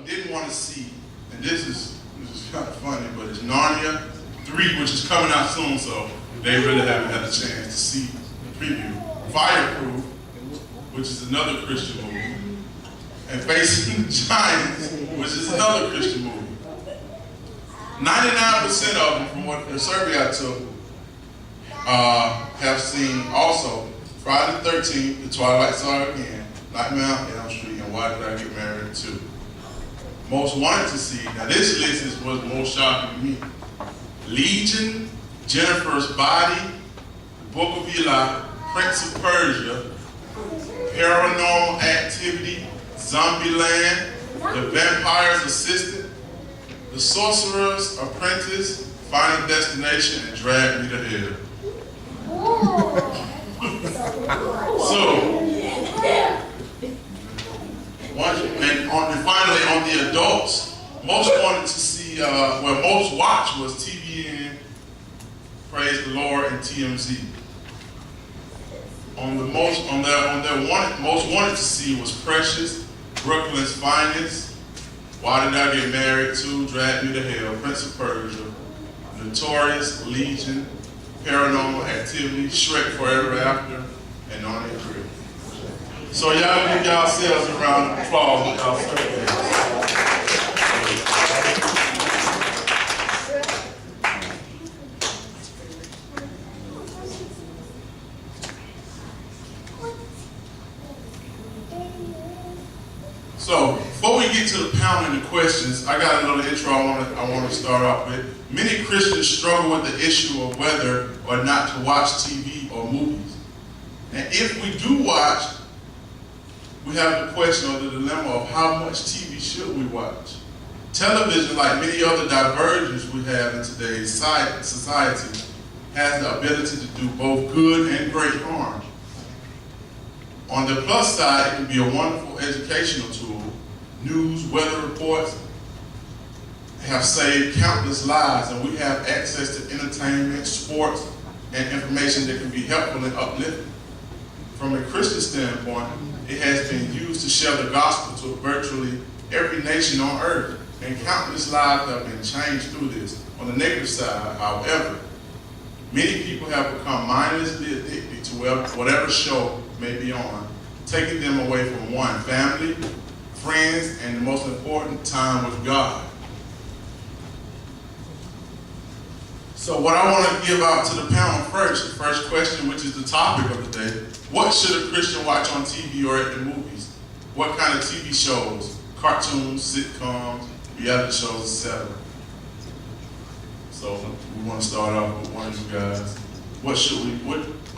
them didn't want to see, and this is kind of funny, but it's Narnia 3, which is coming out soon, so they really haven't had a chance to see the preview. Fireproof, which is another Christian movie, and Facing the Giants, which is another Christian movie. 99% of them, from what the survey I took, have seen also Friday the 13th, The Twilight Saga again, Nightmare on Elm Street, and Why Did I Get Married Too. Most wanted to see, now this list was most shocking to me. Legion, Jennifer's Body, The Book of Eli, Prince of Persia, Paranormal Activity, Zombieland, The Vampire's Assistant, The Sorcerer's Apprentice, Final Destination, and Drag Me to Hell. And finally on the adults, most wanted to see, most watched was TVN, Praise the Lord, and TMZ. Most wanted to see was Precious, Brooklyn's Finest, Why Did I Get Married To, Drag Me to Hell, Prince of Persia, Notorious, Legion, Paranormal Activity, Shrek Forever After, and Narnia 3. So y'all give yourselves a round of applause with y'all surveys. So before we get to the panel and the questions, I got a little intro I want to start off with. Many Christians struggle with the issue of whether or not to watch TV or movies. And if we do watch, we have the question or the dilemma of how much TV should we watch? Television, like many other diversions we have in today's society, has the ability to do both good and great harm. On the plus side, it can be a wonderful educational tool. News, weather reports have saved countless lives, and we have access to entertainment, sports, and information that can be helpful and uplifting. From a Christian standpoint, it has been used to share the gospel to virtually every nation on earth, and countless lives have been changed through this. On the negative side, however, many people have become mindlessly addicted to whatever show may be on, taking them away from one, family, friends, and the most important, time with God. So what I want to give out to the panel first, the first question, which is the topic of the day: what should a Christian watch on TV or at the movies? What kind of TV shows, cartoons, sitcoms, reality shows, etc.? So we want to start off with one of you guys.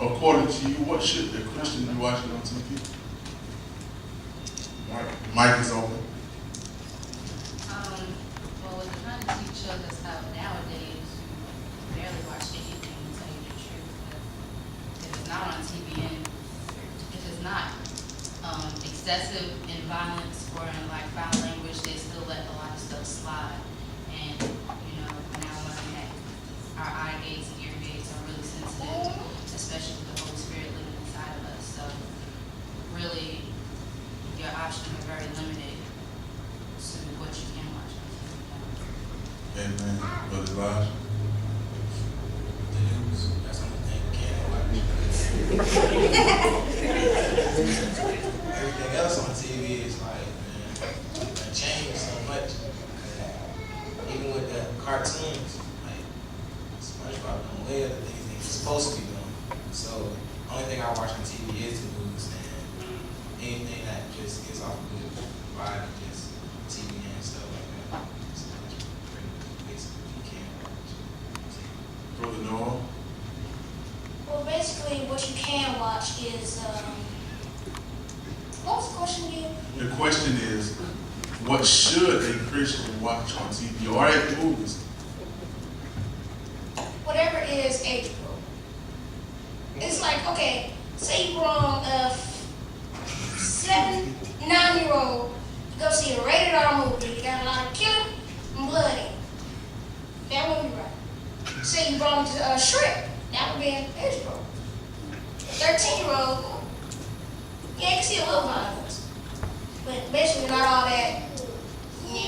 According to you, what should a Christian be watching on TV? Mic is open. Well, what they're trying to teach us how nowadays you barely watch anything, to tell you the truth. If it's not on TVN, if it's not excessive in violence or in like foul language, they still let a lot of stuff slide. And now learning that our eye gates and ear gates are really sensitive, especially with the Holy Spirit living inside of us. So really, your options are very limited to what you can watch on TV. Amen. Brother Elijah. The news, that's the only thing we can't watch. Everything else on TV is like, man, it changed so much. Even with the cartoons, like SpongeBob doing way other things he's supposed to be doing. So the only thing I watch on TV is the news and anything that just gets off a good vibe, just TV and stuff like that. So that's pretty basically you can't watch. Brother Noah. Well, basically, what you can watch is, what was the question again? The question is, what should a Christian watch on TV or at the movies? Whatever is age appropriate. It's like, okay, say you wrong a 9-year-old go see a rated R movie. You got a lot of killing and blood in it. That wouldn't be right. Say you brought him to Shrek. That would be an age appropriate. A 13-year-old, yeah, you can see a little violence. But basically not all that, yeah,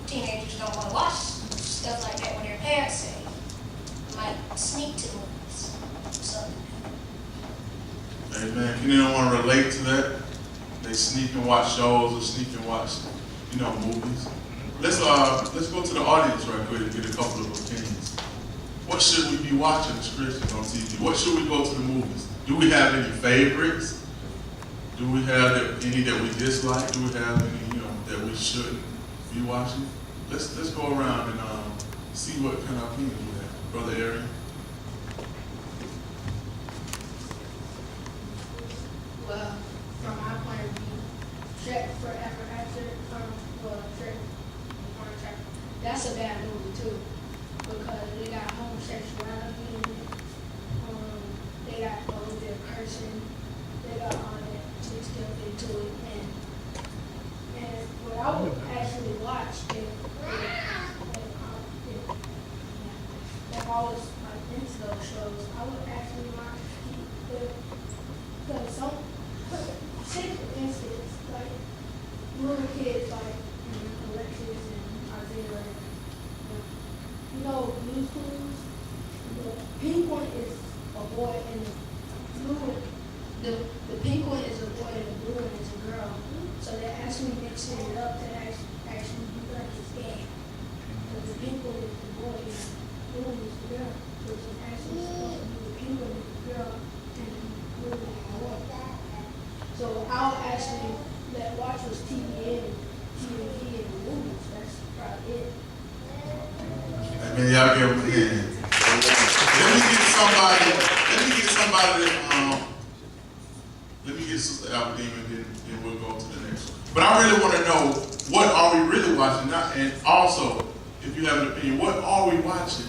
teenagers don't want to watch stuff like that when their parents say. They might sneak to the movies. So, Amen. Can anyone relate to that? They sneak and watch shows or sneak and watch, movies. Let's go to the audience right quick and get a couple of opinions. What should we be watching as Christians on TV? What should we go to the movies? Do we have any favorites? Do we have any that we dislike? Do we have any, that we shouldn't be watching? Let's go around and see what kind of opinion we have. Brother Arian? Well, from my point of view, Shrek Forever After, Shrek, that's a bad movie too, because they got homosexuality in it, they got a little bit of cursing, they got all that mixed up into it, and what I would actually watch if I was like into those shows, I would actually watch because say for instance, like little kids like Alexis and Isaiah, Blue's Clues, the penguin is a boy and the penguin is a boy and the blue one is a girl. So they're actually mixing it up to actually be like his dad. Because the penguin is the boy and the blue one is the girl. Which is actually supposed to be the penguin is the girl and the blue one is the boy. So I'll actually watch those TV and the movies. That's probably it. I mean, y'all give them a hand. Let me get Sister Albertine and then we'll go to the next one. But I really want to know, what are we really watching? And also, if you have an opinion, what are we watching?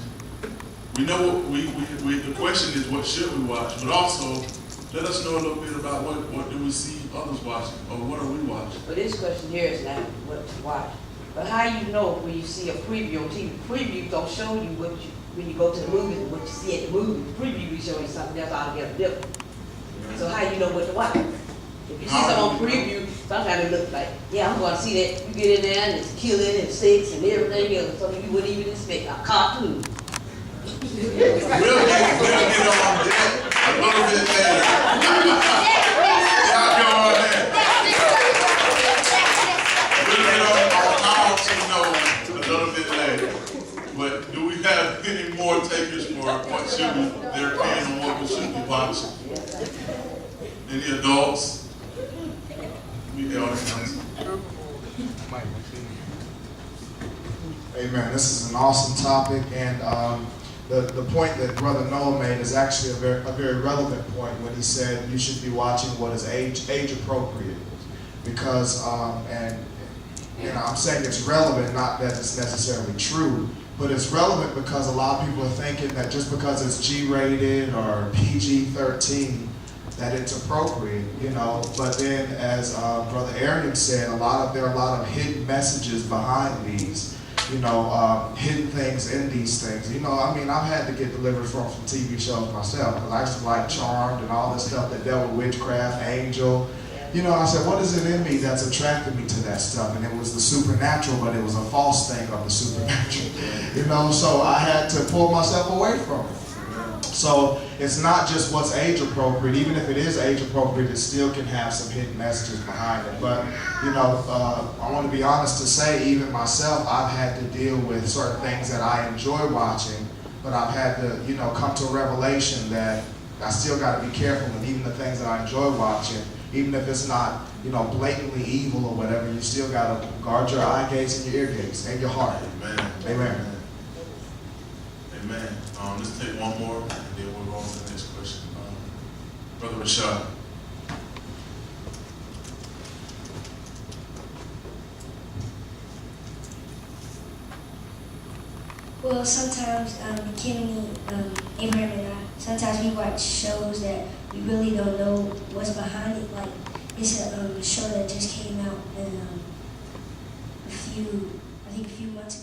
We know the question is, what should we watch? But also, let us know a little bit about what do we see others watching, or what are we watching? But this question here is not what to watch. But how you know when you see a preview on TV? Preview don't show you when you go to the movies and what you see at the movies. The preview will show you something else altogether different. So how you know what to watch? If you see something on preview, sometimes it looks like, yeah, I'm going to see that. You get in there and it's killing and sex and everything else, something you wouldn't even expect. A cartoon. We'll get on that a little bit later. Y'all go on that. We'll get on how to know a little bit later. But do we have any more takers for what should we, their opinion on what we should be watching? Any adults? We the audience. Amen. This is an awesome topic, and the point that Brother Noah made is actually a very relevant point when he said you should be watching what is age appropriate, because and I'm saying it's relevant, not that it's necessarily true, but it's relevant because a lot of people are thinking that just because it's G-rated or PG-13 that it's appropriate, But then, as Brother Arian said, there are a lot of hidden messages behind these. Hidden things in these things. I've had to get delivered from some TV shows myself, because I used to like Charmed and all this stuff that dealt with witchcraft, Angel. I said, what is it in me that's attracted me to that stuff? And it was the supernatural, but it was a false thing of the supernatural. So I had to pull myself away from it. So it's not just what's age appropriate. Even if it is age appropriate, it still can have some hidden messages behind it. But I want to be honest to say, even myself, I've had to deal with certain things that I enjoy watching, but I've had to come to a revelation that I still got to be careful with even the things that I enjoy watching, even if it's not blatantly evil or whatever. You still got to guard your eye gates and your ear gates and your heart. Amen. Amen. Amen. Let's take one more, and then we'll go on to the next question. Brother Rashad. Well, sometimes Kimmy, Abraham and I, sometimes we watch shows that we really don't know what's behind it. Like, it's a show that just came out a few months ago.